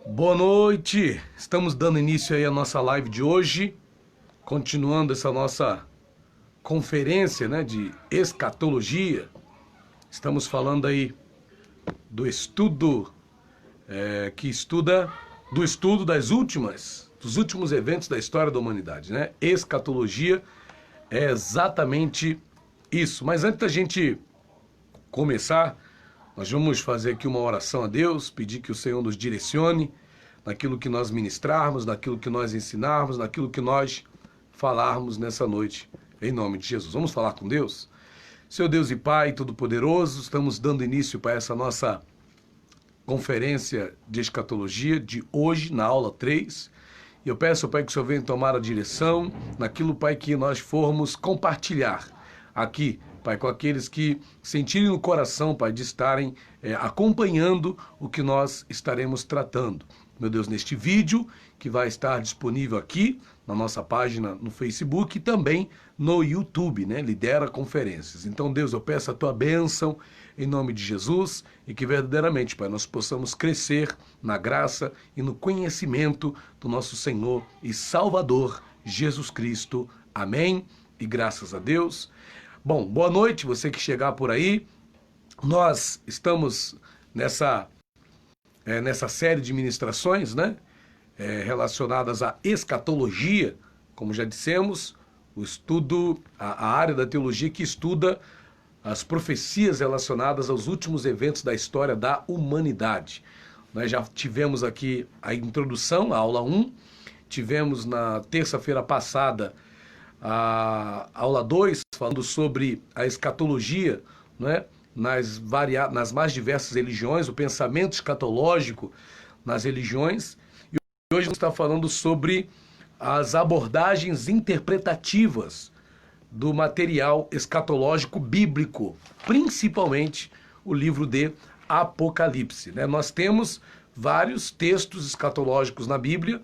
Boa noite, estamos dando início aí à nossa live de hoje, continuando essa nossa conferência, de escatologia. Estamos falando aí do estudo que estuda do estudo dos últimos eventos da história da humanidade, né? Escatologia é exatamente isso. Mas antes da gente começar, nós vamos fazer aqui uma oração a Deus, pedir que o Senhor nos direcione naquilo que nós ministrarmos, naquilo que nós ensinarmos, naquilo que nós falarmos nessa noite, em nome de Jesus. Vamos falar com Deus? Seu Deus e Pai Todo-Poderoso, estamos dando início para essa nossa conferência de escatologia de hoje, na aula 3. E eu peço, Pai, que o Senhor venha tomar a direção naquilo, Pai, que nós formos compartilhar aqui, Pai, com aqueles que sentirem no coração, Pai, de estarem acompanhando o que nós estaremos tratando. Meu Deus, neste vídeo que vai estar disponível aqui na nossa página no Facebook e também no YouTube, Lidera Conferências. Então, Deus, eu peço a Tua bênção em nome de Jesus e que verdadeiramente, Pai, nós possamos crescer na graça e no conhecimento do nosso Senhor e Salvador, Jesus Cristo. Amém e graças a Deus. Bom, boa noite, você que chegar por aí. Nós estamos nessa série de ministrações, relacionadas à escatologia, como já dissemos, o estudo, a área da teologia que estuda as profecias relacionadas aos últimos eventos da história da humanidade. Nós já tivemos aqui a introdução, a aula 1, tivemos na terça-feira passada a aula 2, falando sobre a escatologia, nas mais diversas religiões, o pensamento escatológico nas religiões. E hoje vamos estar falando sobre as abordagens interpretativas do material escatológico bíblico, principalmente o livro de Apocalipse. Nós temos vários textos escatológicos na Bíblia,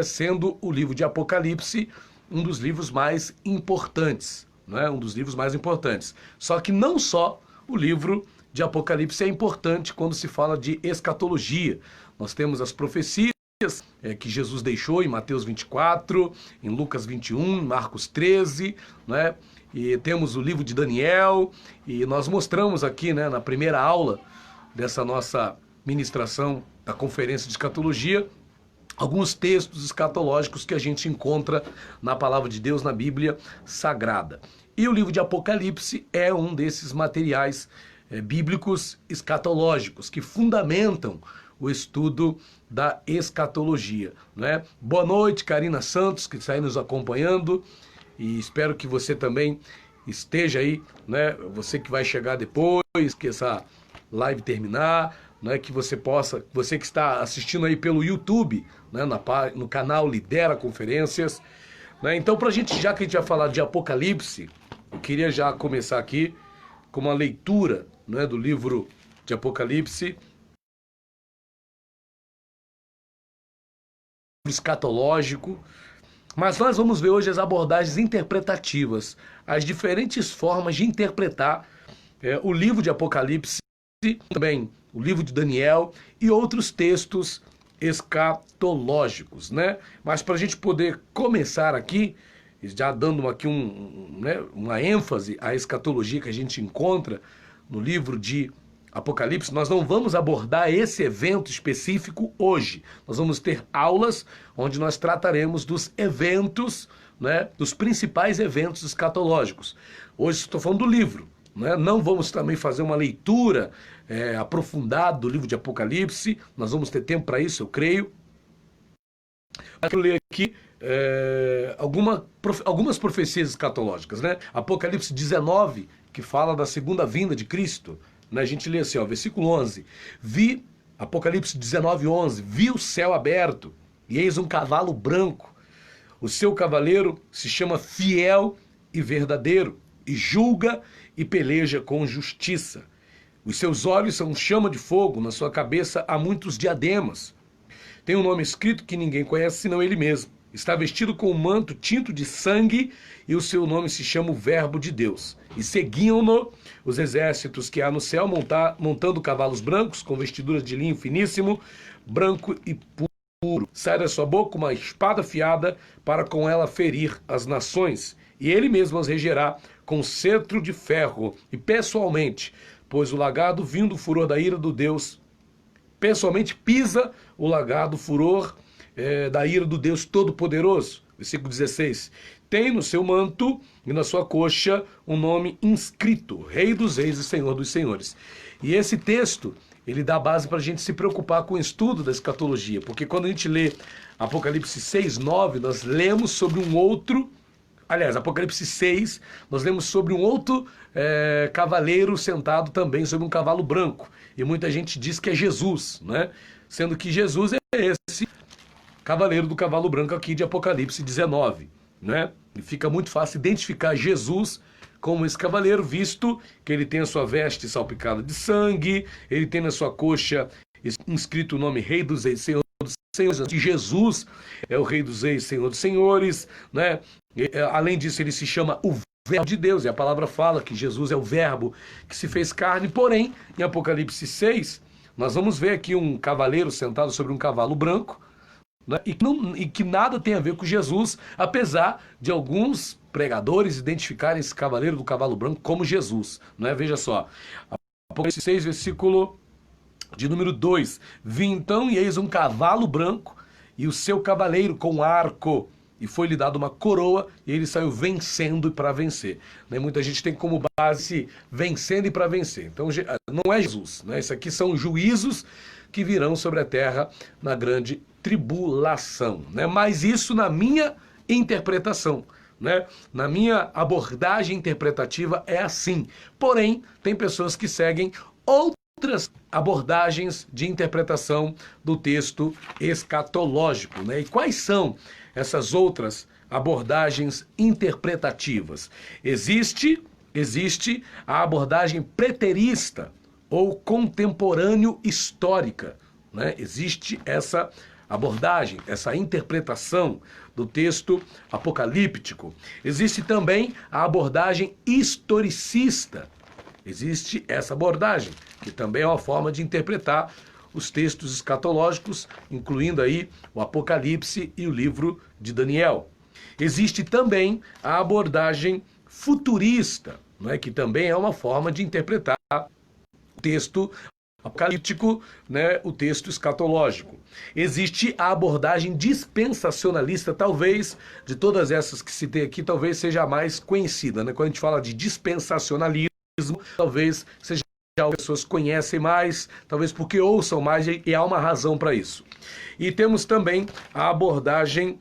sendo o livro de Apocalipse um dos livros mais importantes, um dos livros mais importantes. Só que não só o livro de Apocalipse é importante quando se fala de escatologia. Nós temos as profecias que Jesus deixou em Mateus 24, em Lucas 21, em Marcos 13, e temos o livro de Daniel, e nós mostramos aqui, na primeira aula dessa nossa ministração da conferência de escatologia, alguns textos escatológicos que a gente encontra na palavra de Deus, na Bíblia Sagrada. E o livro de Apocalipse é um desses materiais bíblicos escatológicos que fundamentam o estudo da escatologia. Boa noite, Karina Santos, que está aí nos acompanhando, e espero que você também esteja aí, você que vai chegar depois, que essa live terminar, que você que está assistindo aí pelo YouTube, no canal Lidera Conferências. Então, já que a gente vai falar de Apocalipse, eu queria já começar aqui com uma leitura do livro de Apocalipse, escatológico, mas nós vamos ver hoje as abordagens interpretativas, as diferentes formas de interpretar o livro de Apocalipse, também o livro de Daniel e outros textos escatológicos, Mas para a gente poder começar aqui, já dando aqui uma ênfase à escatologia que a gente encontra no livro de Apocalipse, nós não vamos abordar esse evento específico hoje. Nós vamos ter aulas onde nós trataremos dos eventos, dos principais eventos escatológicos. Hoje estou falando do livro. Não vamos também fazer uma leitura aprofundada do livro de Apocalipse, nós vamos ter tempo para isso, eu creio. Eu quero ler aqui algumas profecias escatológicas. Apocalipse 19, que fala da segunda vinda de Cristo. A gente lê assim, versículo 11. Apocalipse 19, 11. Vi o céu aberto, e eis um cavalo branco. O seu cavaleiro se chama Fiel e Verdadeiro, e julga e peleja com justiça. Os seus olhos são chama de fogo, na sua cabeça há muitos diademas. Tem um nome escrito que ninguém conhece senão ele mesmo. está vestido com um manto tinto de sangue e o seu nome se chama o Verbo de Deus. E seguiam-no os exércitos que há no céu, montando cavalos brancos, com vestiduras de linho finíssimo, branco e puro. Sai da sua boca uma espada afiada para com ela ferir as nações. E ele mesmo as regerá com cetro de ferro e pessoalmente, pois o lagar vindo o furor da ira do Deus, pessoalmente pisa o lagar do furor da ira do Deus Todo-Poderoso. Versículo 16. Tem no seu manto e na sua coxa um nome inscrito, Rei dos Reis e Senhor dos Senhores. E esse texto, ele dá base para a gente se preocupar com o estudo da escatologia, porque quando a gente lê Apocalipse 6, 9, nós lemos sobre um outro... Aliás, Apocalipse 6, nós lemos sobre um outro cavaleiro sentado também sobre um cavalo branco. E muita gente diz que é Jesus, né? Sendo que Jesus é esse cavaleiro do cavalo branco aqui de Apocalipse 19, né? E fica muito fácil identificar Jesus como esse cavaleiro, visto que ele tem a sua veste salpicada de sangue, ele tem na sua coxa inscrito o nome Rei dos Reis, Senhor dos Senhores. Jesus é o Rei dos Reis, Senhor dos Senhores, né? Além disso, ele se chama o Verbo de Deus, e a palavra fala que Jesus é o Verbo que se fez carne. Porém, em Apocalipse 6, nós vamos ver aqui um cavaleiro sentado sobre um cavalo branco, né? E que nada tem a ver com Jesus, apesar de alguns pregadores identificarem esse cavaleiro do cavalo branco como Jesus, né? Veja só, Apocalipse 6, versículo de número 2. Vi então e eis um cavalo branco e o seu cavaleiro com arco, e foi-lhe dado uma coroa, e ele saiu vencendo e para vencer. Né? Muita gente tem como base vencendo e para vencer. Então não é Jesus, né? Isso aqui são juízos que virão sobre a terra na grande tribulação, né? Mas isso na minha interpretação, né? Na minha abordagem interpretativa é assim. Porém, tem pessoas que seguem outras abordagens de interpretação do texto escatológico, né? E quais são essas outras abordagens interpretativas? Existe a abordagem preterista ou contemporâneo histórica, né? Existe essa abordagem, essa interpretação do texto apocalíptico. Existe também a abordagem historicista. Existe essa abordagem, que também é uma forma de interpretar os textos escatológicos, incluindo aí o Apocalipse e o livro de Daniel. Existe também a abordagem futurista, né, que também é uma forma de interpretar o texto apocalíptico, né, o texto escatológico. Existe a abordagem dispensacionalista, talvez, de todas essas que citei aqui, talvez seja a mais conhecida, né? Quando a gente fala de dispensacionalismo, talvez seja as pessoas conhecem mais, talvez porque ouçam mais, e há uma razão para isso. E temos também a abordagem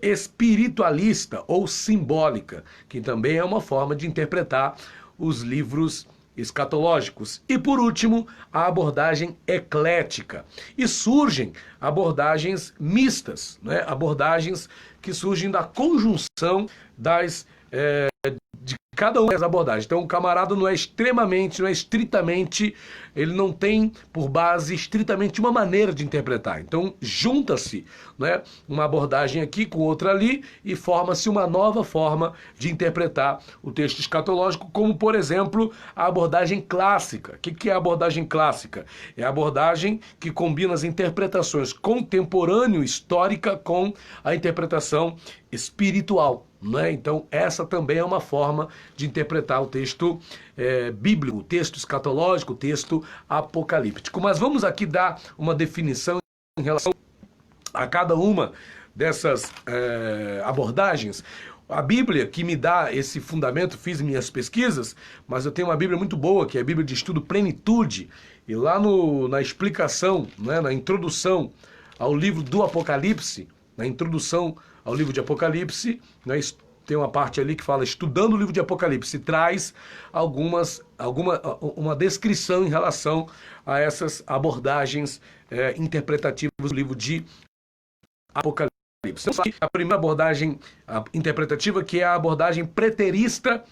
espiritualista ou simbólica, que também é uma forma de interpretar os livros escatológicos. E por último, a abordagem eclética. E surgem abordagens mistas, né? Abordagens que surgem da conjunção de cada uma das abordagens. Então o camarada não é estritamente, ele não tem por base estritamente uma maneira de interpretar. Então junta-se, né, uma abordagem aqui com outra ali e forma-se uma nova forma de interpretar o texto escatológico, como por exemplo a abordagem clássica. O que é a abordagem clássica? É a abordagem que combina as interpretações contemporâneo-histórica com a interpretação espiritual. Né? Então essa também é uma forma de interpretar o texto bíblico, o texto escatológico, o texto apocalíptico. Mas vamos aqui dar uma definição em relação a cada uma dessas abordagens. A Bíblia que me dá esse fundamento, fiz minhas pesquisas, mas eu tenho uma Bíblia muito boa, que é a Bíblia de Estudo Plenitude, e lá na explicação, né, na introdução ao livro do Apocalipse, na introdução ao livro de Apocalipse, né, tem uma parte ali que fala estudando o livro de Apocalipse, traz uma descrição em relação a essas abordagens interpretativas do livro de Apocalipse. A primeira abordagem interpretativa, que é a abordagem preterista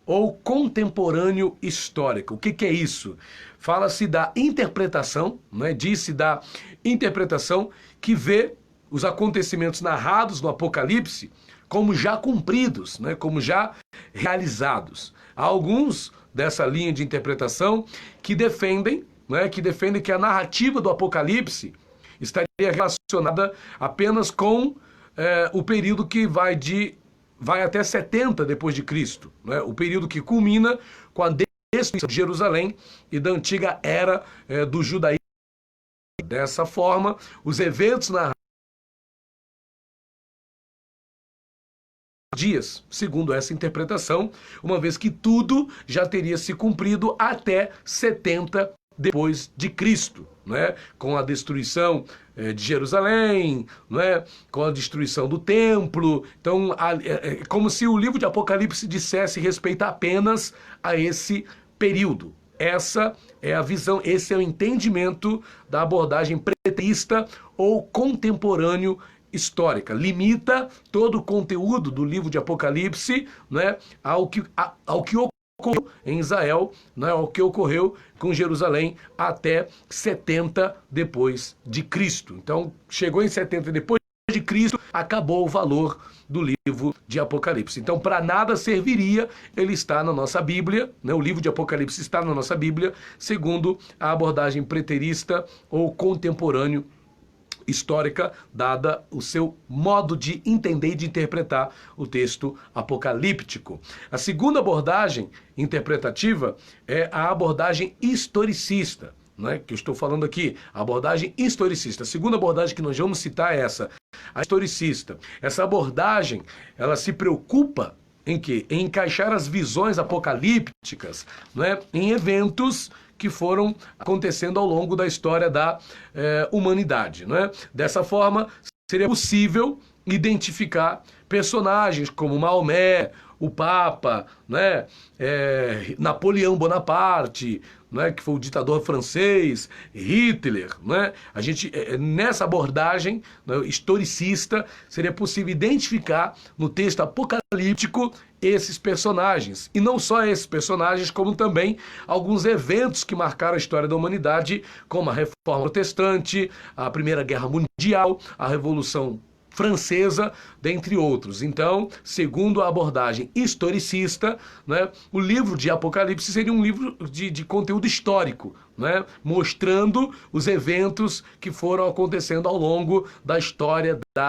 ou contemporâneo histórica. O que é isso? Fala-se da interpretação, né? Diz-se da interpretação que vê os acontecimentos narrados no Apocalipse como já cumpridos, né, como já realizados. Há alguns dessa linha de interpretação que defendem, né, que a narrativa do Apocalipse estaria relacionada apenas com o período que vai até 70 depois de Cristo, né, o período que culmina com a destruição de Jerusalém e da antiga era do judaísmo. Dessa forma, os eventos narrados dias, segundo essa interpretação, uma vez que tudo já teria se cumprido até 70 depois de Cristo, né? Com a destruição de Jerusalém, né? Com a destruição do templo. Então, é como se o livro de Apocalipse dissesse respeito apenas a esse período. Essa é a visão, esse é o entendimento da abordagem preterista ou contemporâneo histórica. Limita todo o conteúdo do livro de Apocalipse, né, ao que ocorreu em Israel, né, ao que ocorreu com Jerusalém até 70 depois de Cristo. Então, chegou em 70 depois de Cristo, acabou o valor do livro de Apocalipse. Então, para nada serviria ele estar na nossa Bíblia, né? O livro de Apocalipse está na nossa Bíblia, segundo a abordagem preterista ou contemporâneo histórica, dada o seu modo de entender e de interpretar o texto apocalíptico. A segunda abordagem interpretativa é a abordagem historicista, né, que eu estou falando aqui, a abordagem historicista. A segunda abordagem que nós vamos citar é essa, a historicista. Essa abordagem, ela se preocupa em quê? Em encaixar as visões apocalípticas, né, em eventos que foram acontecendo ao longo da história da humanidade, né? Dessa forma, seria possível identificar personagens como Maomé, o Papa, né? Napoleão Bonaparte, né? Que foi o ditador francês, Hitler, né? A gente, nessa abordagem, né, historicista, seria possível identificar no texto apocalíptico esses personagens. E não só esses personagens, como também alguns eventos que marcaram a história da humanidade, como a Reforma Protestante, a Primeira Guerra Mundial, a Revolução Francesa, dentre outros. Então, segundo a abordagem historicista, né, o livro de Apocalipse seria um livro de conteúdo histórico, né, mostrando os eventos que foram acontecendo ao longo da história da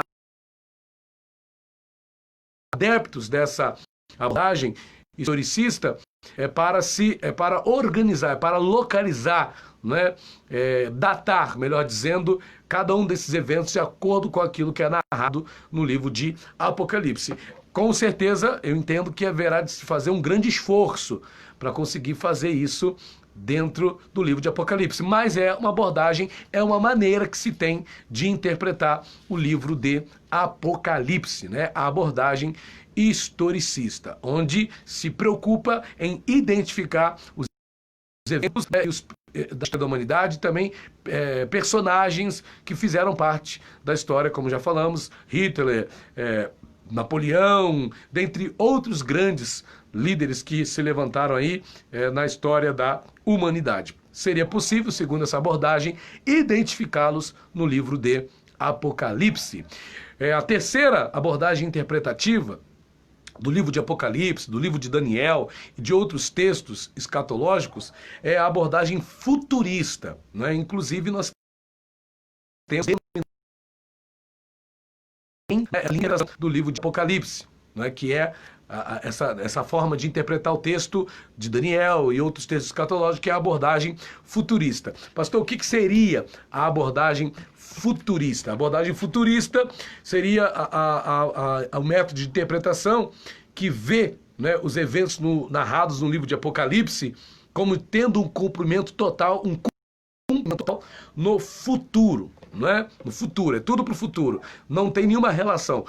adeptos dessa abordagem historicista para organizar, para localizar, né, datar, melhor dizendo, cada um desses eventos de acordo com aquilo que é narrado no livro de Apocalipse. Com certeza, eu entendo que haverá de se fazer um grande esforço para conseguir fazer isso dentro do livro de Apocalipse. Mas é uma abordagem, é uma maneira que se tem de interpretar o livro de Apocalipse, né? A abordagem historicista, onde se preocupa em identificar os eventos da história da humanidade, também personagens que fizeram parte da história, como já falamos, Hitler, Napoleão, dentre outros grandes líderes que se levantaram aí na história da humanidade. Seria possível, segundo essa abordagem, identificá-los no livro de Apocalipse. A terceira abordagem interpretativa do livro de Apocalipse, do livro de Daniel e de outros textos escatológicos é a abordagem futurista, né? Inclusive nós temos a linha do livro de Apocalipse, né? Que é essa forma de interpretar o texto de Daniel e outros textos escatológicos, que é a abordagem futurista. Pastor, o que seria a abordagem futurista? A abordagem futurista seria o método de interpretação que vê, né, os eventos narrados no livro de Apocalipse como tendo um cumprimento total, no futuro, né? No futuro, é tudo para o futuro, não tem nenhuma relação.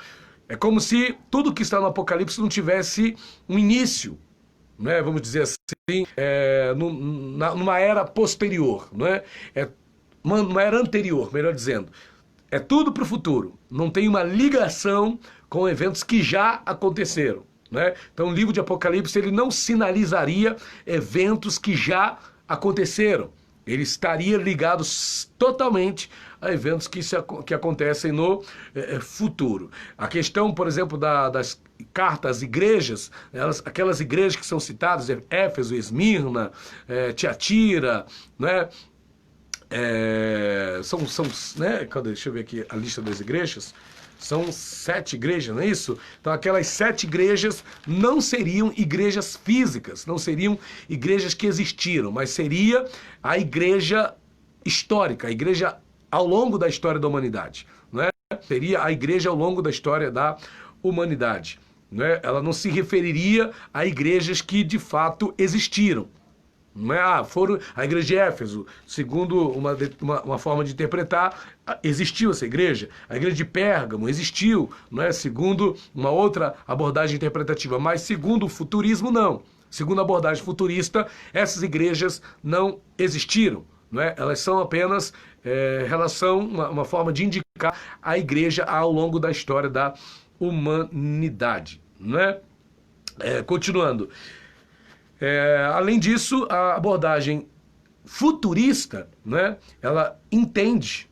É como se tudo que está no Apocalipse não tivesse um início, né? Vamos dizer assim, numa era posterior, né? Numa era anterior, melhor dizendo. É tudo para o futuro, não tem uma ligação com eventos que já aconteceram, né? Então o livro de Apocalipse ele não sinalizaria eventos que já aconteceram, Ele estaria ligado totalmente a eventos que acontecem no futuro. A questão, por exemplo, das cartas às igrejas, aquelas igrejas que são citadas, Éfeso, Esmirna, Tiatira, né? Né? Deixa eu ver aqui a lista das igrejas. São 7 igrejas, não é isso? Então aquelas 7 igrejas não seriam igrejas físicas, não seriam igrejas que existiram, mas seria a igreja histórica, a igreja ao longo da história da humanidade, não é? Seria a igreja ao longo da história da humanidade, não é? Ela não se referiria a igrejas que de fato existiram. Não é? Foram a igreja de Éfeso, segundo uma forma de interpretar, existiu essa igreja. A igreja de Pérgamo existiu, não é? Segundo uma outra abordagem interpretativa. Mas segundo o futurismo, não. Segundo a abordagem futurista, essas igrejas não existiram. Não é? Elas são apenas uma forma de indicar a igreja ao longo da história da humanidade. Não é? Continuando. Além disso, a abordagem futurista, né, ela entende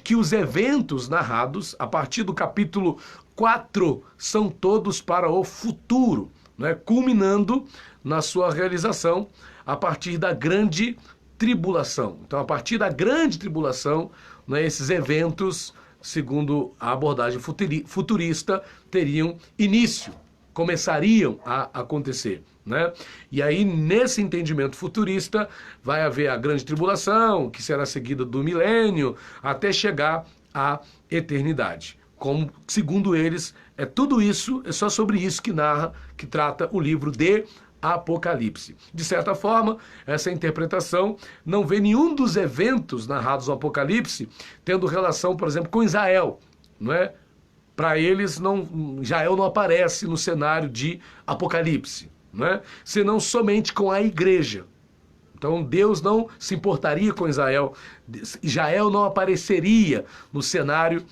que os eventos narrados a partir do capítulo 4 são todos para o futuro, né, culminando na sua realização a partir da grande tribulação. Então, a partir da grande tribulação, né, esses eventos, segundo a abordagem futurista, teriam início, começariam a acontecer. Né? E aí, nesse entendimento futurista, vai haver a grande tribulação, que será seguida do milênio, até chegar à eternidade. Como, segundo eles, tudo isso, é só sobre isso que trata o livro de Apocalipse. De certa forma, essa interpretação não vê nenhum dos eventos narrados no Apocalipse tendo relação, por exemplo, com Israel, não é? Para eles, Israel não aparece no cenário de Apocalipse, né? Senão somente com a igreja. Então Deus não se importaria com Israel. Israel não apareceria no cenário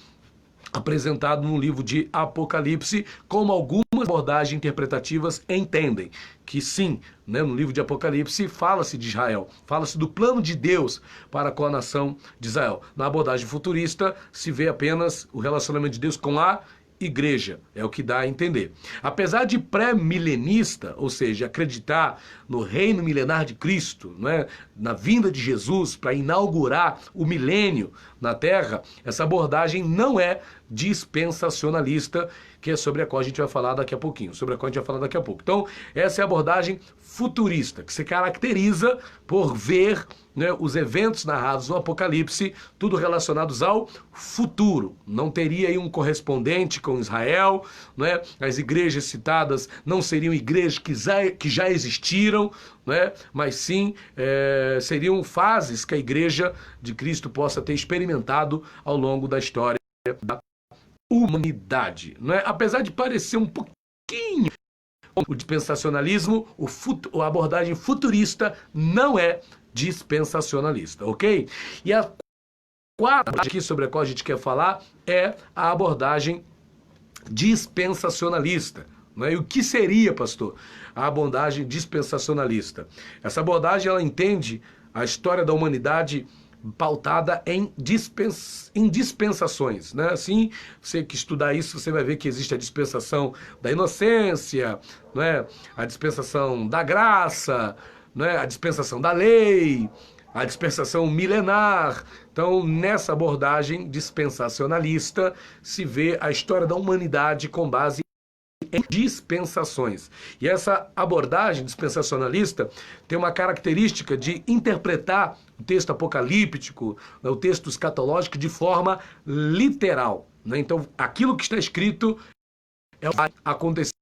apresentado no livro de Apocalipse, como algumas abordagens interpretativas entendem. Que sim, né, no livro de Apocalipse fala-se de Israel, fala-se do plano de Deus para com a nação de Israel. Na abordagem futurista se vê apenas o relacionamento de Deus com a igreja, é o que dá a entender. Apesar de pré-milenista, ou seja, acreditar no reino milenar de Cristo, não é? Na vinda de Jesus para inaugurar o milênio na Terra, essa abordagem não é dispensacionalista, que é sobre a qual a gente vai falar daqui a pouquinho, Então, essa é a abordagem futurista, que se caracteriza por ver, né, os eventos narrados no Apocalipse, tudo relacionados ao futuro. Não teria aí um correspondente com Israel, né? As igrejas citadas não seriam igrejas que já existiram, né? Mas sim seriam fases que a igreja de Cristo possa ter experimentado ao longo da história da humanidade, não é? Apesar de parecer um pouquinho o dispensacionalismo, a abordagem futurista não é dispensacionalista, ok? E a quarta aqui sobre a qual a gente quer falar é a abordagem dispensacionalista. Não é? E o que seria, pastor, a abordagem dispensacionalista? Essa abordagem, ela entende a história da humanidade pautada em dispensações, né? Assim, você que estudar isso, você vai ver que existe a dispensação da inocência, não é? A dispensação da graça, não é? A dispensação da lei, a dispensação milenar. Então, nessa abordagem dispensacionalista, se vê a história da humanidade com base em dispensações. E essa abordagem dispensacionalista tem uma característica de interpretar o texto apocalíptico, o texto escatológico, de forma literal, né? Então, aquilo que está escrito vai acontecer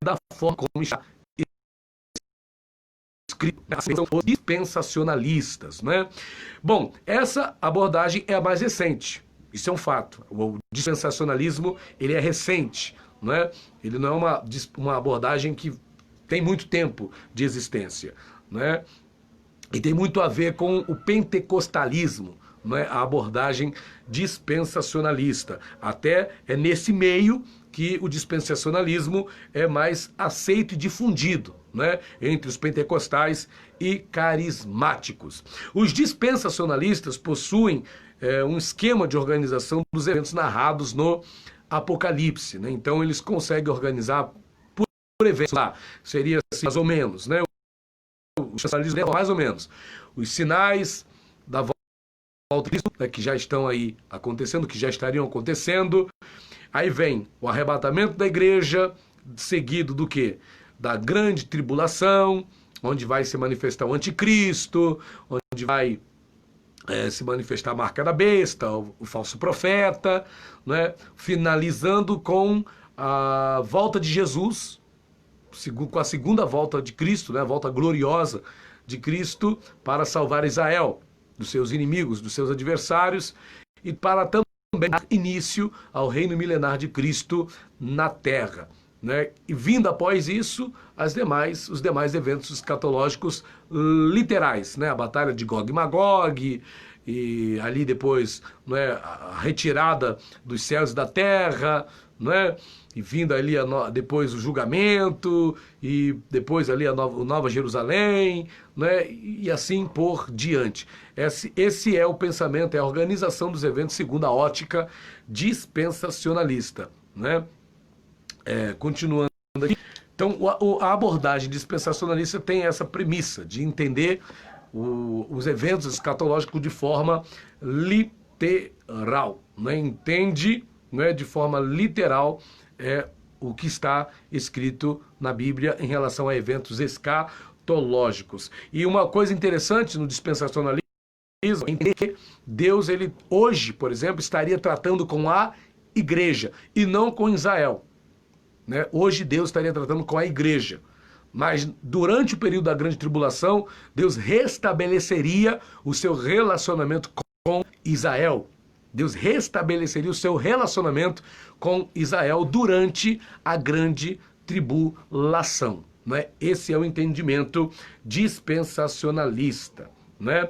da forma como está escrito. São os dispensacionalistas, né? Bom, essa abordagem é a mais recente. Isso é um fato. O dispensacionalismo, ele é recente. Não é? Ele não é uma abordagem que tem muito tempo de existência, não é? E tem muito a ver com o pentecostalismo, não é? A abordagem dispensacionalista. Até nesse meio que o dispensacionalismo é mais aceito e difundido, né, entre os pentecostais e carismáticos. Os dispensacionalistas possuem um esquema de organização dos eventos narrados no Apocalipse, né? Então eles conseguem organizar por eventos lá, seria assim, mais ou menos, né? O dispensacionalismo leva mais ou menos os sinais da volta de Cristo, né, que já estão aí acontecendo, que já estariam acontecendo. Aí vem o arrebatamento da igreja, seguido do quê? Da grande tribulação, onde vai se manifestar o anticristo, onde vai se manifestar a marca da besta, o falso profeta, né? Finalizando com a volta de Jesus, com a segunda volta de Cristo, né? A volta gloriosa de Cristo para salvar Israel dos seus inimigos, dos seus adversários, e para também dar início ao reino milenar de Cristo na terra, né? E vindo após isso, os demais eventos escatológicos literais, né? A batalha de Gog e Magog, e ali depois, né, a retirada dos céus e da terra, né? E vindo ali depois o julgamento, e depois ali a Nova Jerusalém, né? E assim por diante. Esse é o pensamento, é a organização dos eventos segundo a ótica dispensacionalista, né? Continuando aqui. Então, a abordagem dispensacionalista tem essa premissa de entender os eventos escatológicos de forma literal, né? Entende, né, de forma literal o que está escrito na Bíblia em relação a eventos escatológicos. E uma coisa interessante no dispensacionalismo é entender que Deus, ele hoje, por exemplo, estaria tratando com a igreja e não com Israel, né? Hoje Deus estaria tratando com a igreja, mas durante o período da grande tribulação, Deus restabeleceria o seu relacionamento com Israel. Deus restabeleceria o seu relacionamento com Israel durante a grande tribulação, né? Esse é o entendimento dispensacionalista, né?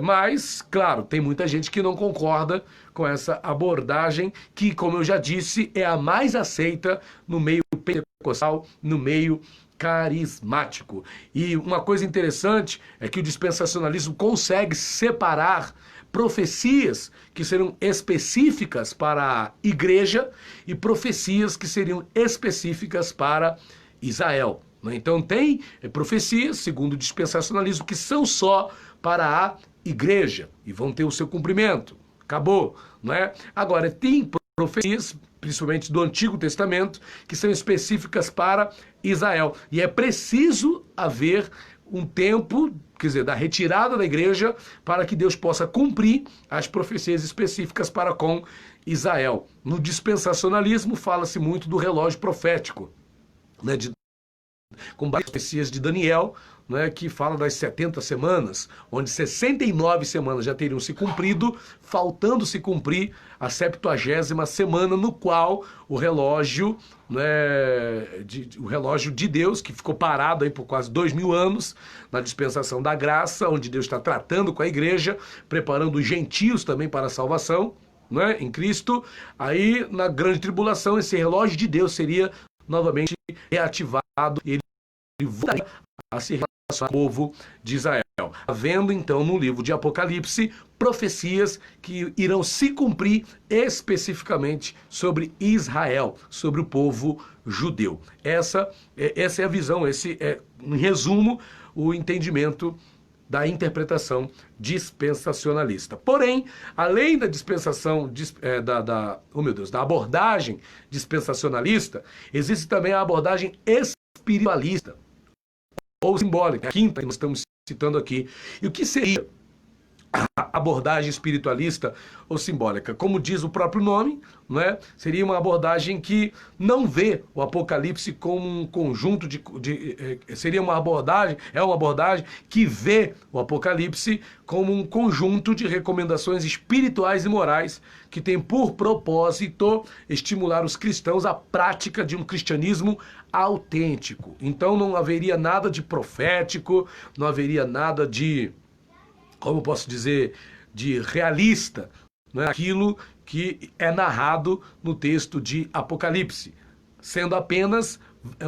Mas, claro, tem muita gente que não concorda com essa abordagem, que, como eu já disse, é a mais aceita no meio pentecostal, no meio carismático. E uma coisa interessante é que o dispensacionalismo consegue separar profecias que seriam específicas para a igreja e profecias que seriam específicas para Israel. Então tem profecias, segundo o dispensacionalismo, que são só para a igreja e vão ter o seu cumprimento. Acabou, não é? Agora, tem profecias, principalmente do Antigo Testamento, que são específicas para Israel. E é preciso haver um tempo, quer dizer, da retirada da igreja, para que Deus possa cumprir as profecias específicas para com Israel. No dispensacionalismo fala-se muito do relógio profético, né, com base nas profecias de Daniel, né, que fala das 70 semanas, onde 69 semanas já teriam se cumprido, faltando se cumprir a 70ª semana, no qual o relógio, né, o relógio de Deus, que ficou parado aí por quase 2000 anos, na dispensação da graça, onde Deus está tratando com a igreja, preparando os gentios também para a salvação, né, em Cristo. Aí, na grande tribulação, esse relógio de Deus seria novamente reativado e ele voltaria a se relacionar com o povo de Israel. Havendo então no livro de Apocalipse profecias que irão se cumprir especificamente sobre Israel, sobre o povo judeu. Essa é a visão, esse é, em resumo, o entendimento da interpretação dispensacionalista. Porém, além da dispensação, da abordagem dispensacionalista, existe também a abordagem espiritualista, ou simbólica, a quinta que nós estamos citando aqui. E o que seria a abordagem espiritualista ou simbólica? Como diz o próprio nome, não é? Seria uma abordagem que não vê o Apocalipse como um conjunto seria uma abordagem que vê o Apocalipse como um conjunto de recomendações espirituais e morais que tem por propósito estimular os cristãos à prática de um cristianismo autêntico. Então não haveria nada de profético, não haveria nada de, como eu posso dizer, de realista, não é? Aquilo que é narrado no texto de Apocalipse, sendo apenas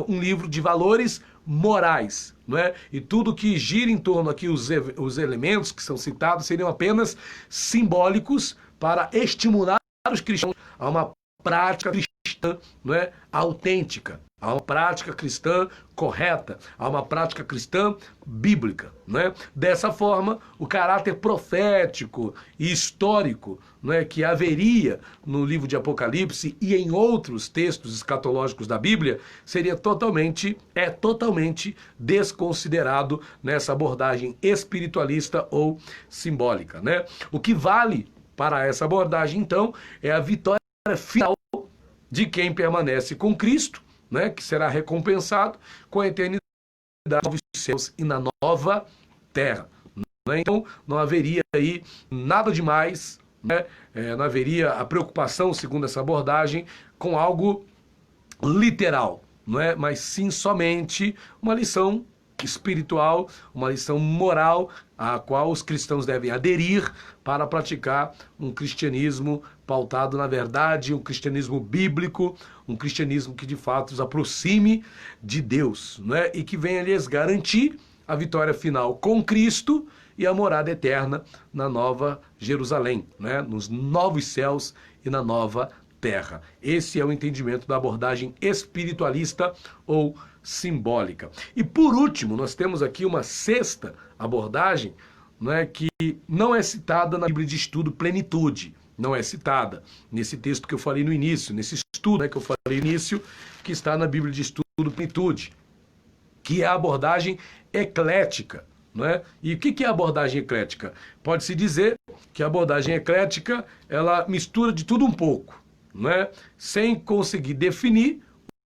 um livro de valores morais, não é? E tudo que gira em torno aqui, os elementos que são citados, seriam apenas simbólicos para estimular os cristãos a uma prática cristã, não é, autêntica, a uma prática cristã correta, a uma prática cristã bíblica, não é? Dessa forma, o caráter profético e histórico, não é, que haveria no livro de Apocalipse e em outros textos escatológicos da Bíblia seria totalmente desconsiderado nessa abordagem espiritualista ou simbólica, né? O que vale para essa abordagem, então, é a vitória final de quem permanece com Cristo, né, que será recompensado com a eternidade nos novos céus e na nova terra. Né? Então, não haveria aí nada demais, né? Não haveria a preocupação, segundo essa abordagem, com algo literal, não é? Mas sim somente uma lição espiritual, uma lição moral a qual os cristãos devem aderir para praticar um cristianismo pautado na verdade, um cristianismo bíblico, um cristianismo que de fato os aproxime de Deus, né? E que venha lhes garantir a vitória final com Cristo e a morada eterna na nova Jerusalém, né? Nos novos céus e na nova terra. Esse é o entendimento da abordagem espiritualista ou simbólica. E por último, nós temos aqui uma sexta abordagem, né, que não é citada na Bíblia de Estudo Plenitude. Não é citada nesse texto que eu falei no início, nesse estudo, né, que eu falei no início, que está na Bíblia de Estudo Plenitude, que é a abordagem eclética. Né? E o que é a abordagem eclética? Pode-se dizer que a abordagem eclética ela mistura de tudo um pouco, né? Sem conseguir definir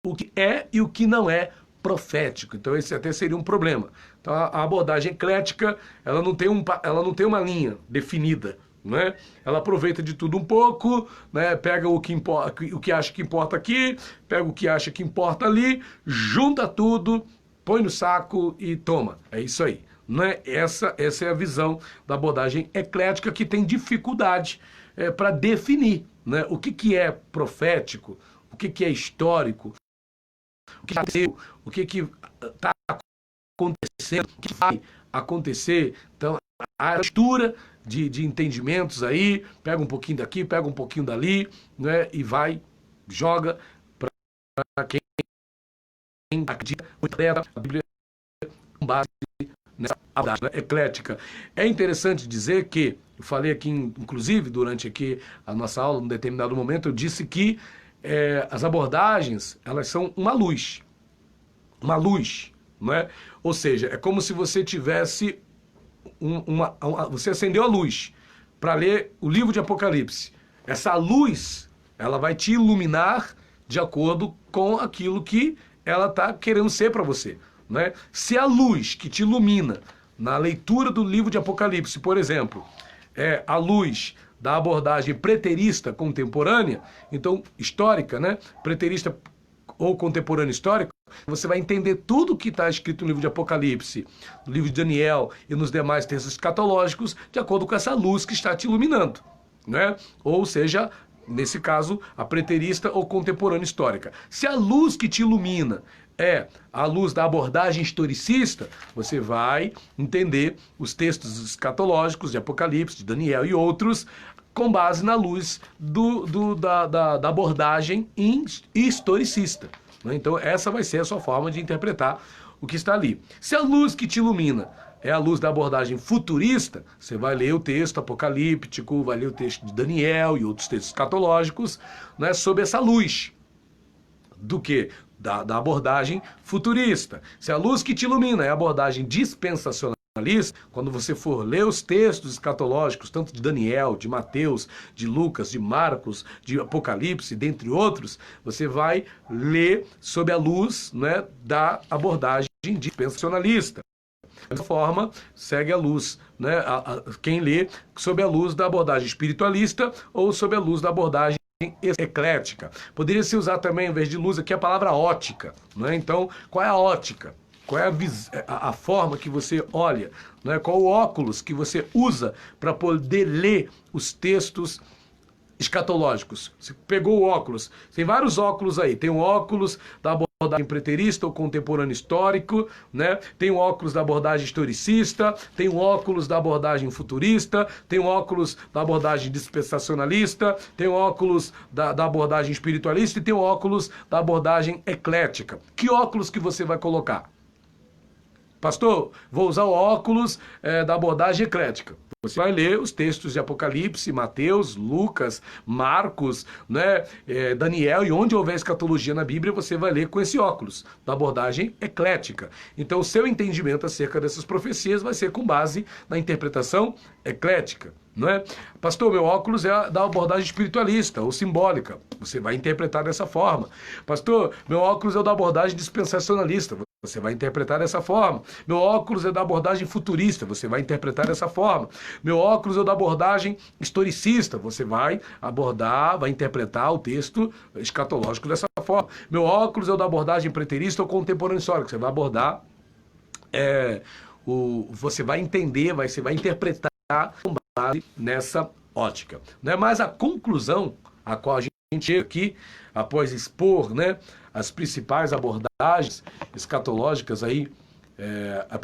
o que é e o que não é profético. Então esse até seria um problema. Então a abordagem eclética ela não tem uma linha definida, né? Ela aproveita de tudo um pouco, né? Pega o que acha que importa aqui, pega o que acha que importa ali, junta tudo, põe no saco e toma. É isso aí. Né? Essa é a visão da abordagem eclética, que tem dificuldade para definir, né? O que é profético, o que é histórico, o que está acontecendo, o que vai acontecer. Então, a mistura de entendimentos aí, pega um pouquinho daqui, pega um pouquinho dali, né? E vai, joga para quem acredita a Bíblia com base nessa abordagem eclética. É interessante dizer que, eu falei aqui, inclusive, durante aqui a nossa aula, num determinado momento, eu disse que as abordagens, elas são uma luz, não é? Ou seja, é como se você tivesse você acendeu a luz para ler o livro de Apocalipse. Essa luz, ela vai te iluminar de acordo com aquilo que ela está querendo ser para você. Né? Se a luz que te ilumina na leitura do livro de Apocalipse, por exemplo, é a luz da abordagem preterista contemporânea, então histórica, né? Preterista ou contemporânea histórica, você vai entender tudo que está escrito no livro de Apocalipse, no livro de Daniel e nos demais textos escatológicos, de acordo com essa luz que está te iluminando, né? Ou seja, nesse caso, a preterista ou contemporânea histórica. Se a luz que te ilumina é a luz da abordagem historicista, você vai entender os textos escatológicos de Apocalipse, de Daniel e outros, com base na luz da abordagem historicista. Então essa vai ser a sua forma de interpretar o que está ali. Se a luz que te ilumina é a luz da abordagem futurista, você vai ler o texto apocalíptico, vai ler o texto de Daniel e outros textos escatológicos, né, sob essa luz. Do quê? Da abordagem futurista. Se a luz que te ilumina é a abordagem dispensacionalista, quando você for ler os textos escatológicos, tanto de Daniel, de Mateus, de Lucas, de Marcos, de Apocalipse, dentre outros, você vai ler sob a luz, né, da abordagem dispensacionalista. Dessa forma, segue a luz, né, quem lê sob a luz da abordagem espiritualista ou sob a luz da abordagem eclética. Poderia se usar também, em vez de luz, aqui a palavra ótica. Né? Então, qual é a ótica? Qual é a forma que você olha? Né? Qual o óculos que você usa para poder ler os textos escatológicos. Você pegou o óculos, tem vários óculos aí. Tem o óculos da abordagem preterista ou contemporâneo histórico, né? Tem o óculos da abordagem historicista, tem o óculos da abordagem futurista, tem o óculos da abordagem dispensacionalista, tem o óculos da abordagem espiritualista e tem o óculos da abordagem eclética. Que óculos que você vai colocar? Pastor, vou usar o óculos da abordagem eclética. Você vai ler os textos de Apocalipse, Mateus, Lucas, Marcos, né, Daniel, e onde houver escatologia na Bíblia, você vai ler com esse óculos, da abordagem eclética. Então, o seu entendimento acerca dessas profecias vai ser com base na interpretação eclética. Não é? Pastor, meu óculos é da abordagem espiritualista ou simbólica. Você vai interpretar dessa forma. Pastor, meu óculos é da abordagem dispensacionalista. Você vai interpretar dessa forma. Meu óculos é da abordagem futurista. Você vai interpretar dessa forma. Meu óculos é da abordagem historicista. Você vai abordar, vai interpretar o texto escatológico dessa forma. Meu óculos é da abordagem preterista ou contemporânea histórica. Você vai abordar, você vai entender, você vai interpretar com base nessa ótica. Não é mais a conclusão a qual a gente chega aqui, após expor, né, as principais abordagens escatológicas aí,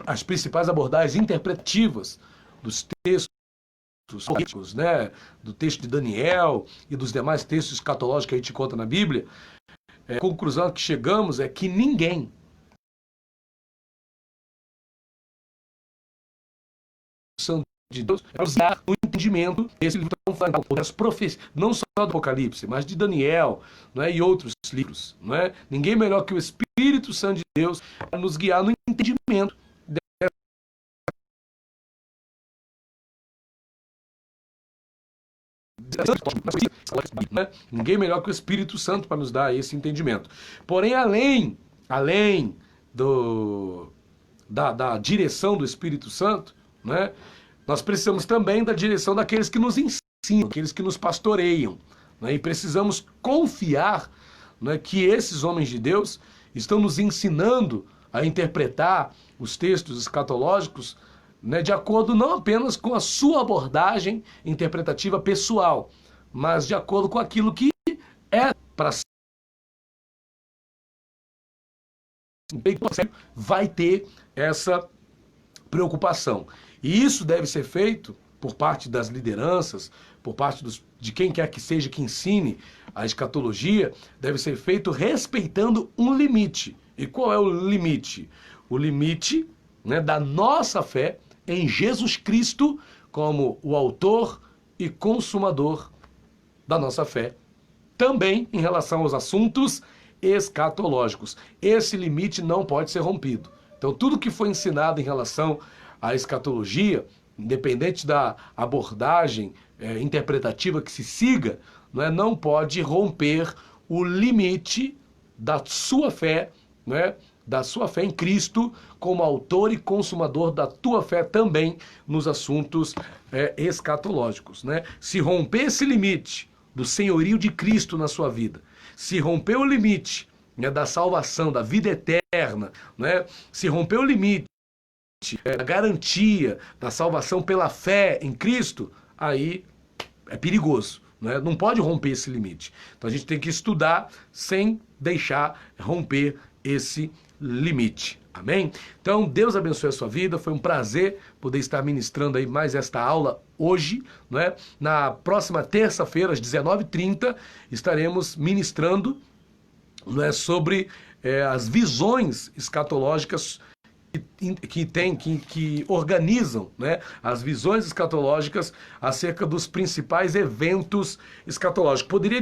as principais abordagens interpretativas dos textos, né, do texto de Daniel e dos demais textos escatológicos que a gente conta na Bíblia. A conclusão a que chegamos é que ninguém de Deus é usar o entendimento desse livro tão fantástico, das profecias, não só do Apocalipse, mas de Daniel, não é, e outros livros. Não é? Ninguém melhor que o Espírito Santo de Deus para nos guiar no entendimento né? Ninguém melhor que o Espírito Santo para nos dar esse entendimento. Porém, além da direção do Espírito Santo, né, nós precisamos também da direção daqueles que nos ensinam, aqueles que nos pastoreiam. Né, e precisamos confiar, né, que esses homens de Deus estão nos ensinando a interpretar os textos escatológicos, né, de acordo não apenas com a sua abordagem interpretativa pessoal, mas de acordo com aquilo que é para ser. Vai ter essa preocupação. E isso deve ser feito por parte das lideranças, por parte de quem quer que seja que ensine a escatologia, deve ser feito respeitando um limite. E qual é o limite? O limite, né, da nossa fé em Jesus Cristo como o autor e consumador da nossa fé. Também em relação aos assuntos escatológicos. Esse limite não pode ser rompido. Então, tudo que foi ensinado em relação à escatologia, independente da abordagem interpretativa que se siga, não pode romper o limite da sua fé, da sua fé em Cristo, como autor e consumador da tua fé também nos assuntos escatológicos. Se romper esse limite do senhorio de Cristo na sua vida, se romper o limite da salvação, da vida eterna, se romper o limite da garantia da salvação pela fé em Cristo, aí é perigoso. Não pode romper esse limite. Então a gente tem que estudar sem deixar romper esse limite. Amém? Então, Deus abençoe a sua vida. Foi um prazer poder estar ministrando aí mais esta aula hoje. Na próxima terça-feira, às 19h30, estaremos ministrando sobre as visões escatológicas que organizam as visões escatológicas acerca dos principais eventos escatológicos. Poderia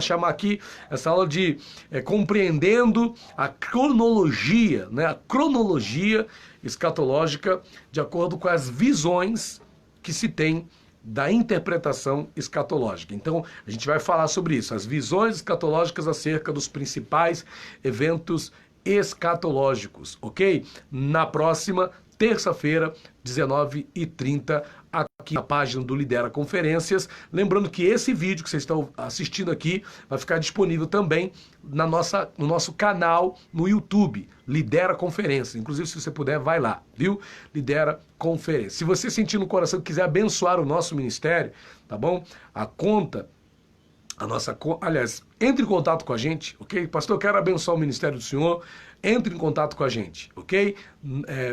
chamar aqui essa aula de compreendendo a cronologia, a cronologia escatológica de acordo com as visões que se tem da interpretação escatológica. Então, a gente vai falar sobre isso, as visões escatológicas acerca dos principais eventos escatológicos, ok? Na próxima terça-feira, 19h30, aqui na página do Lidera Conferências. Lembrando que esse vídeo que vocês estão assistindo aqui vai ficar disponível também no nosso canal no YouTube, Lidera Conferências. Inclusive, se você puder, vai lá, viu? Lidera Conferências. Se você sentir no coração que quiser abençoar o nosso ministério, tá bom? A conta Aliás, entre em contato com a gente, ok? Pastor, eu quero abençoar o ministério do Senhor. Entre em contato com a gente, ok?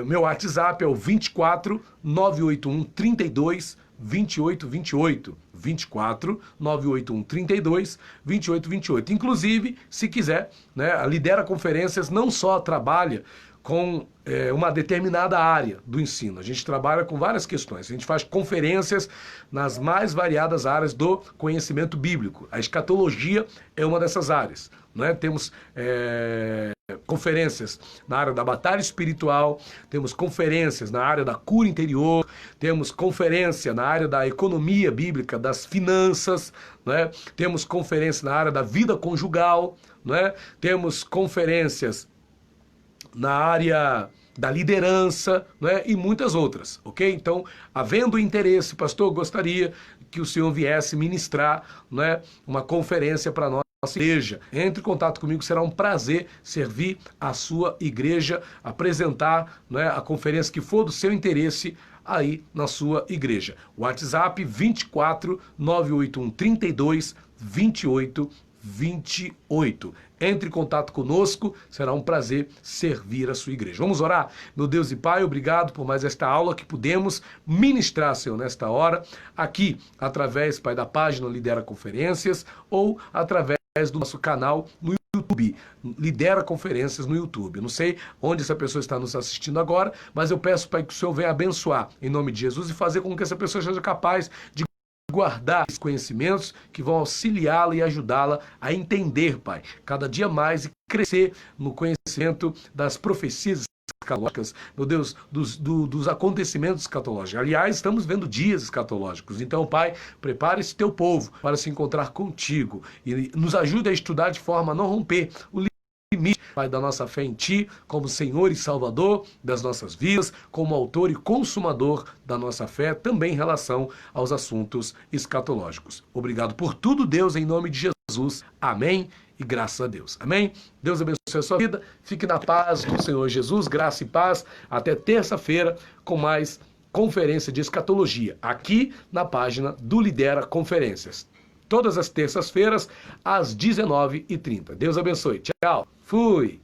Meu WhatsApp é o 24 981 32 28 28. 24 981 32 28 28. Inclusive, se quiser, né, a Lidera Conferências não só trabalha com uma determinada área do ensino. A gente trabalha com várias questões. A gente faz conferências nas mais variadas áreas do conhecimento bíblico. A escatologia é uma dessas áreas. Né? Temos conferências na área da batalha espiritual, temos conferências na área da cura interior, temos conferência na área da economia bíblica, das finanças, né? Temos conferência na área da vida conjugal, né? Temos conferências na área da liderança, né, e muitas outras, ok? Então, havendo interesse, pastor, gostaria que o senhor viesse ministrar, né, uma conferência para nós. Nossa igreja. Entre em contato comigo, será um prazer servir a sua igreja, apresentar, né, a conferência que for do seu interesse aí na sua igreja. WhatsApp 24 981 32 28 28. Entre em contato conosco, será um prazer servir a sua igreja. Vamos orar? Meu Deus e Pai, obrigado por mais esta aula que pudemos ministrar, Senhor, nesta hora, aqui, através, Pai, da página Lidera Conferências ou através do nosso canal no YouTube, Lidera Conferências no YouTube. Eu não sei onde essa pessoa está nos assistindo agora, mas eu peço, Pai, que o Senhor venha abençoar em nome de Jesus e fazer com que essa pessoa seja capaz de guardar esses conhecimentos que vão auxiliá-la e ajudá-la a entender, Pai, cada dia mais e crescer no conhecimento das profecias escatológicas, meu Deus, dos acontecimentos escatológicos. Aliás, estamos vendo dias escatológicos. Então, Pai, prepare esse teu povo para se encontrar contigo e nos ajude a estudar de forma a não romper o limite, Pai, da nossa fé em Ti, como Senhor e Salvador das nossas vidas, como autor e consumador da nossa fé, também em relação aos assuntos escatológicos. Obrigado por tudo, Deus, em nome de Jesus. Amém e graças a Deus. Amém? Deus abençoe a sua vida. Fique na paz do Senhor Jesus. Graça e paz. Até terça-feira com mais conferência de escatologia, aqui na página do Lidera Conferências. Todas as terças-feiras, às 19h30. Deus abençoe. Tchau. Fui.